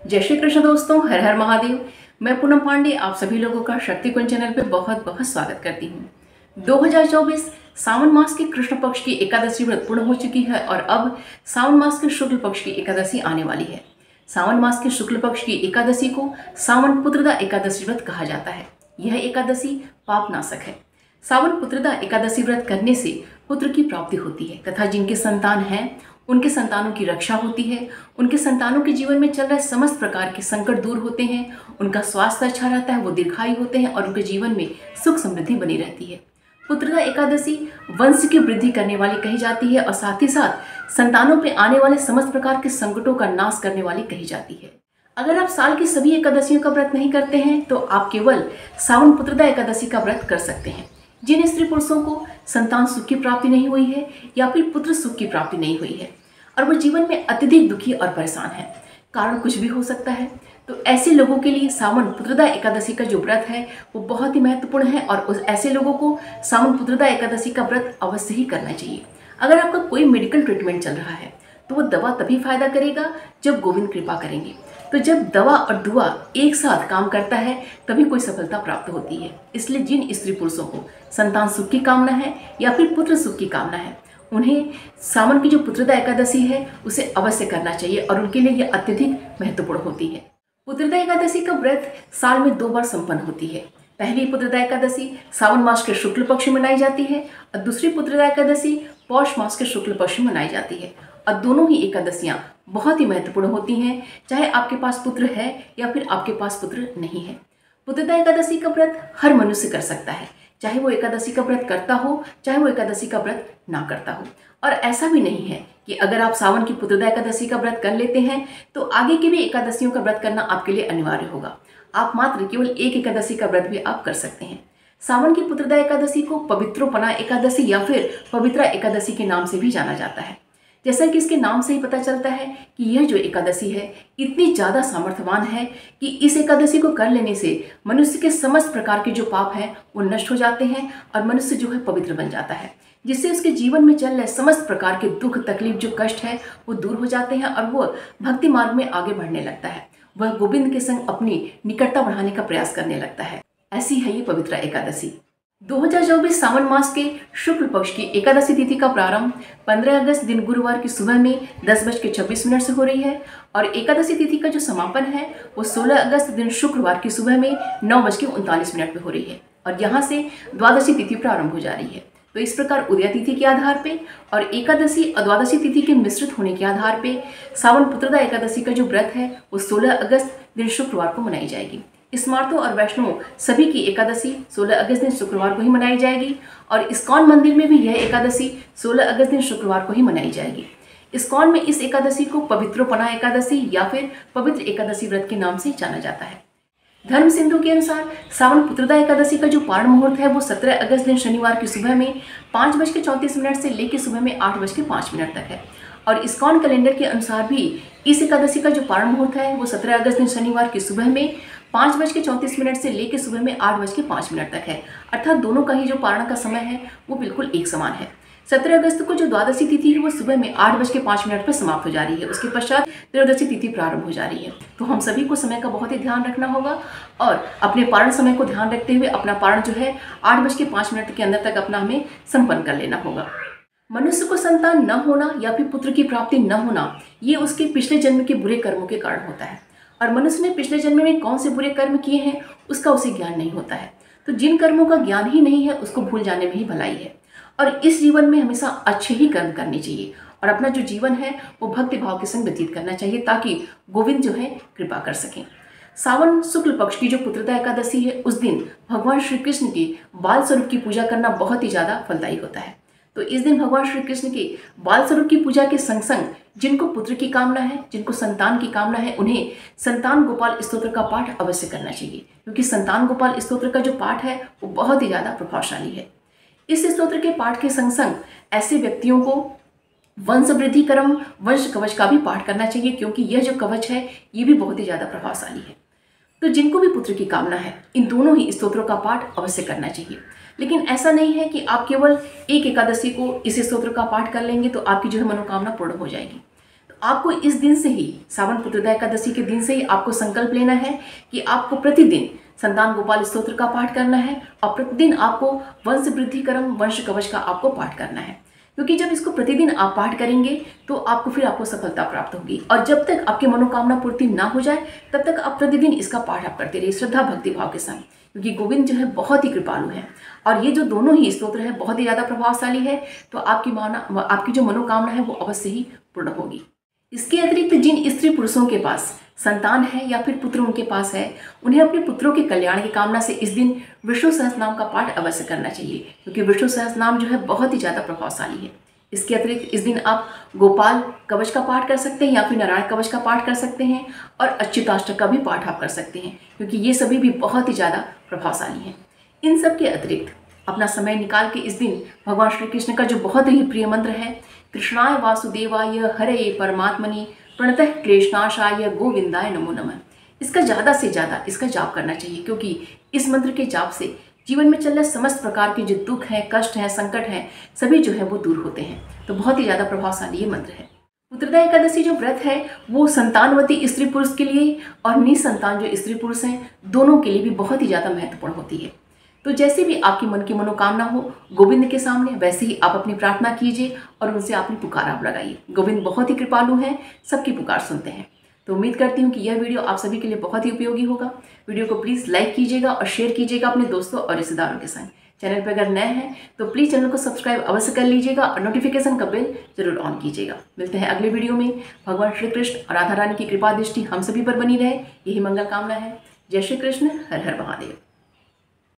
जय श्री कृष्ण दोस्तों, हर हर महादेव। मैं पूनम पांडे आप सभी लोगों का शक्ति कुंज चैनल पे बहुत बहुत स्वागत करती हूँ। 2024 सावन मास की कृष्ण पक्ष की एकादशी व्रत पूर्ण हो चुकी है और अब सावन मास के शुक्ल पक्ष की एकादशी आने वाली है। सावन मास के शुक्ल पक्ष की एकादशी को सावन पुत्रदा एकादशी व्रत कहा जाता है। यह एकादशी पापनाशक है। सावन पुत्रदा एकादशी व्रत करने से पुत्र की प्राप्ति होती है तथा जिनके संतान हैं उनके संतानों की रक्षा होती है। उनके संतानों के जीवन में चल रहे समस्त प्रकार के संकट दूर होते हैं। उनका स्वास्थ्य अच्छा रहता है, वो दीर्घायु होते हैं और उनके जीवन में सुख समृद्धि बनी रहती है। पुत्रदा एकादशी वंश की वृद्धि करने वाली कही जाती है और साथ ही साथ संतानों पर आने वाले समस्त प्रकार के संकटों का नाश करने वाली कही जाती है। अगर आप साल की सभी एकादशियों का व्रत नहीं करते हैं तो आप केवल सावन पुत्रदा एकादशी का व्रत कर सकते हैं। जिन स्त्री पुरुषों को संतान सुख की प्राप्ति नहीं हुई है या फिर पुत्र सुख की प्राप्ति नहीं हुई है और वो जीवन में अत्यधिक दुखी और परेशान है, कारण कुछ भी हो सकता है, तो ऐसे लोगों के लिए सावन पुत्रदा एकादशी का जो व्रत है वो बहुत ही महत्वपूर्ण है और उस ऐसे लोगों को सावन पुत्रदा एकादशी का व्रत अवश्य ही करना चाहिए। अगर आपका कोई मेडिकल ट्रीटमेंट चल रहा है तो वो दवा तभी फायदा करेगा जब गोविंद कृपा करेंगे। तो जब दवा और दुआ एक साथ काम करता है तभी कोई सफलता प्राप्त होती है। इसलिए जिन स्त्री पुरुषों को संतान सुख की कामना है या फिर पुत्र सुख की कामना है उन्हें सावन की जो पुत्रदा एकादशी है उसे अवश्य करना चाहिए और उनके लिए यह अत्यधिक महत्वपूर्ण होती है। पुत्रदा एकादशी का व्रत साल में 2 बार संपन्न होती है। पहली पुत्रदा एकादशी सावन मास के शुक्ल पक्ष में मनाई जाती है और दूसरी पुत्रदा एकादशी पौष मास के शुक्ल पक्ष में मनाई जाती है और दोनों ही एकादशियां बहुत ही महत्वपूर्ण होती हैं, चाहे आपके पास पुत्र है या फिर आपके पास पुत्र नहीं है। पुत्रदा एकादशी का व्रत हर मनुष्य कर सकता है, चाहे वो एकादशी का व्रत करता हो चाहे वो एकादशी का व्रत ना करता हो। और ऐसा भी नहीं है कि अगर आप सावन की पुत्रदा एकादशी का व्रत कर लेते हैं तो आगे की भी एकादशियों का व्रत करना आपके लिए अनिवार्य होगा। आप मात्र केवल एक एकादशी का व्रत भी आप कर सकते हैं। सावन की पुत्रदा एकादशी को पवित्रोपना एकादशी या फिर पवित्रा एकादशी के नाम से भी जाना जाता है। जैसा कि इसके नाम से ही पता चलता है कि यह जो एकादशी है इतनी ज़्यादा सामर्थ्यवान है कि इस एकादशी को कर लेने से मनुष्य के समस्त प्रकार के जो पाप हैं वो नष्ट हो जाते हैं और मनुष्य जो है पवित्र बन जाता है, जिससे उसके जीवन में चल रहे समस्त प्रकार के दुख तकलीफ जो कष्ट है वो दूर हो जाते हैं और वो भक्ति मार्ग में आगे बढ़ने लगता है। वह गोविंद के संग अपनी निकटता बढ़ाने का प्रयास करने लगता है। ऐसी है ये पवित्रा एकादशी। 2024 सावन मास के शुक्ल पक्ष की एकादशी तिथि का प्रारंभ 15 अगस्त दिन गुरुवार की सुबह में 10:26 से हो रही है और एकादशी तिथि का जो समापन है वो 16 अगस्त दिन शुक्रवार की सुबह में 9:39 पे हो रही है और यहाँ से द्वादशी तिथि प्रारंभ हो जा रही है। तो इस प्रकार उदय तिथि के आधार पे और एकादशी और द्वादशी तिथि के मिश्रित होने के आधार पे सावन पुत्रदा एकादशी का जो व्रत है वो 16 अगस्त दिन शुक्रवार को मनाई जाएगी। स्मार्तों और वैष्णवों सभी की एकादशी 16 अगस्त दिन शुक्रवार को ही मनाई जाएगी और इस्कॉन मंदिर में भी यह एकादशी 16 अगस्त दिन शुक्रवार को ही मनाई जाएगी। इस्कॉन में इस एकादशी को पवित्रोपना एकादशी या फिर पवित्र एकादशी व्रत के नाम से जाना जाता है। धर्म सिंधु के अनुसार सावन पुत्रदा एकादशी का जो पारण मुहूर्त है वो 17 अगस्त दिन शनिवार की सुबह में 5:34 से लेकर सुबह में 8:05 तक है और इस्कॉन कैलेंडर के अनुसार भी इस एकादशी का जो पारण मुहूर्त है वो 17 अगस्त दिन शनिवार की सुबह में 5:34 से लेकर सुबह में 8:05 तक है। अर्थात दोनों का ही जो पारण का समय है वो बिल्कुल एक समान है। 17 अगस्त को जो द्वादशी तिथि है वो सुबह में 8:05 पर समाप्त हो जा रही है। उसके पश्चात त्रयोदशी तिथि प्रारंभ हो जा रही है। तो हम सभी को समय का बहुत ही ध्यान रखना होगा और अपने पारण समय को ध्यान रखते हुए अपना पारण जो है 8:05 के अंदर तक अपना हमें संपन्न कर लेना होगा। मनुष्य को संतान न होना या फिर पुत्र की प्राप्ति न होना ये उसके पिछले जन्म के बुरे कर्मों के कारण होता है और मनुष्य ने पिछले जन्म में कौन से बुरे कर्म किए हैं उसका उसे ज्ञान नहीं होता है। तो जिन कर्मों का ज्ञान ही नहीं है उसको भूल जाने में ही भलाई है और इस जीवन में हमेशा अच्छे ही कर्म करने चाहिए और अपना जो जीवन है वो भक्ति भाव के संग व्यतीत करना चाहिए ताकि गोविंद जो है कृपा कर सकें। सावन शुक्ल पक्ष की जो पुत्रदा एकादशी है उस दिन भगवान श्री कृष्ण के बाल स्वरूप की पूजा करना बहुत ही ज़्यादा फलदायी होता है। तो इस दिन भगवान श्री कृष्ण के बाल स्वरूप की पूजा के संग संग जिनको पुत्र की कामना है, जिनको संतान की कामना है, उन्हें संतान गोपाल स्तोत्र का पाठ अवश्य करना चाहिए क्योंकि संतान गोपाल स्तोत्र का जो पाठ है वो बहुत ही ज़्यादा प्रभावशाली है। इस स्तोत्र के पाठ के संग संग ऐसे व्यक्तियों को वंश वृद्धि क्रम वंश कवच का भी पाठ करना चाहिए क्योंकि यह जो कवच है ये भी बहुत ही ज़्यादा प्रभावशाली है। तो जिनको भी पुत्र की कामना है इन दोनों ही स्तोत्रों का पाठ अवश्य करना चाहिए। लेकिन ऐसा नहीं है कि आप केवल एक एकादशी को इस स्तोत्र का पाठ कर लेंगे तो आपकी जो है मनोकामना पूर्ण हो जाएगी। तो आपको इस दिन से ही, सावन पुत्रदा एकादशी के दिन से ही आपको संकल्प लेना है कि आपको प्रतिदिन संतान गोपाल स्तोत्र का पाठ करना है और प्रतिदिन आपको वंश वृद्धि करम वंश कवच का आपको पाठ करना है। क्योंकि जब इसको प्रतिदिन आप पाठ करेंगे तो आपको सफलता प्राप्त होगी। और जब तक आपकी मनोकामना पूर्ति ना हो जाए तब तक आप प्रतिदिन इसका पाठ आप करते रहिए श्रद्धा भक्ति भाव के साथ, क्योंकि गोविंद जो है बहुत ही कृपालु है और ये जो दोनों ही स्तोत्र है बहुत ही ज़्यादा प्रभावशाली है। तो आपकी जो मनोकामना है वो अवश्य ही पूर्ण होगी। इसके अतिरिक्त जिन स्त्री पुरुषों के पास संतान है या फिर पुत्र उनके पास है, उन्हें अपने पुत्रों के कल्याण की कामना से इस दिन विष्णु सहस्त्रनाम का पाठ अवश्य करना चाहिए, क्योंकि विष्णु सहस्त्रनाम जो है बहुत ही ज़्यादा प्रभावशाली है। इसके अतिरिक्त इस दिन आप गोपाल कवच का पाठ कर सकते हैं या फिर नारायण कवच का पाठ कर सकते हैं और अच्युताष्टक का भी पाठ आप कर सकते हैं, क्योंकि ये सभी भी बहुत ही ज़्यादा प्रभावशाली हैं। इन सब के अतिरिक्त अपना समय निकाल के इस दिन भगवान श्री कृष्ण का जो बहुत ही प्रिय मंत्र है, कृष्णाय वासुदेवाय हरे परमात्मनि प्रणतः क्लेशनाशाय गोविंदाय नमो नमः, इसका ज़्यादा से ज़्यादा इसका जाप करना चाहिए, क्योंकि इस मंत्र के जाप से जीवन में चल रहे समस्त प्रकार के जो दुख हैं, कष्ट हैं, संकट हैं, सभी जो है वो दूर होते हैं। तो बहुत ही ज़्यादा प्रभावशाली ये मंत्र है। पुत्रदा एकादशी जो व्रत है वो संतानवती स्त्री पुरुष के लिए और निसंतान जो स्त्री पुरुष हैं दोनों के लिए भी बहुत ही ज़्यादा महत्वपूर्ण होती है। तो जैसे भी आपकी मन की मनोकामना हो गोविंद के सामने, वैसे ही आप अपनी प्रार्थना कीजिए और उनसे अपनी पुकार आप लगाइए। गोविंद बहुत ही कृपालु हैं, सबकी पुकार सुनते हैं। तो उम्मीद करती हूँ कि यह वीडियो आप सभी के लिए बहुत ही उपयोगी होगा। वीडियो को प्लीज़ लाइक कीजिएगा और शेयर कीजिएगा अपने दोस्तों और रिश्तेदारों के साथ। चैनल पर अगर नए हैं तो प्लीज़ चैनल को सब्सक्राइब अवश्य कर लीजिएगा और नोटिफिकेशन का बेल जरूर ऑन कीजिएगा। मिलते हैं अगले वीडियो में। भगवान श्री कृष्ण और राधा रानी की कृपा दृष्टि हम सभी पर बनी रहे, यही मंगल कामना है। जय श्री कृष्ण, हर हर महादेव।